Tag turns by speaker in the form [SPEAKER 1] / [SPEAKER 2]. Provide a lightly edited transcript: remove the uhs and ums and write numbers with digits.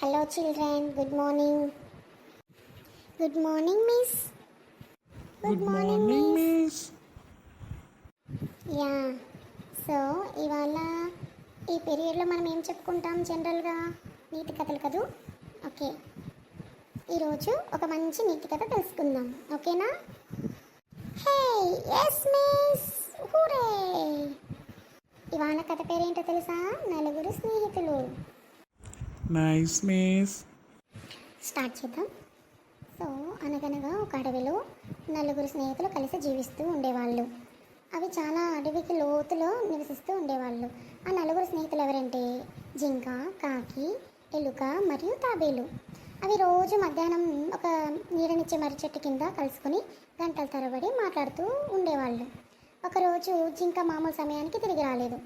[SPEAKER 1] Hello children, good morning. Good morning miss.
[SPEAKER 2] Good morning, miss.
[SPEAKER 1] Yeah so ఇవాళ ఈ పీరియడ్లో మనం ఏం చెప్పుకుంటాం జనరల్గా నీతి కథలు కదూ. ఓకే, ఈరోజు ఒక మంచి నీతి కథ తెలుసుకుందాం, ఓకేనా? Hey yes miss, hooray! ఇవాళ కథ పేరేంటో తెలుసా? నలుగురు స్నేహితులు.
[SPEAKER 2] Nice, miss.
[SPEAKER 1] స్టార్ట్ చేద్దాం. సో అనగనగా ఒక అడవిలో నలుగురు స్నేహితులు కలిసి జీవిస్తూ ఉండేవాళ్ళు. అవి చాలా అడవికి లోతులో నివసిస్తూ ఉండేవాళ్ళు. ఆ నలుగురు స్నేహితులు ఎవరంటే జింక, కాకి, ఎలుక మరియు తాబేలు. అవి రోజు మధ్యాహ్నం ఒక నీడనిచ్చే మర్రి చెట్టు కింద కలుసుకొని గంటల తరబడి మాట్లాడుతూ ఉండేవాళ్ళు. ఒకరోజు జింక మామూలు సమయానికి తిరిగి రాలేదు.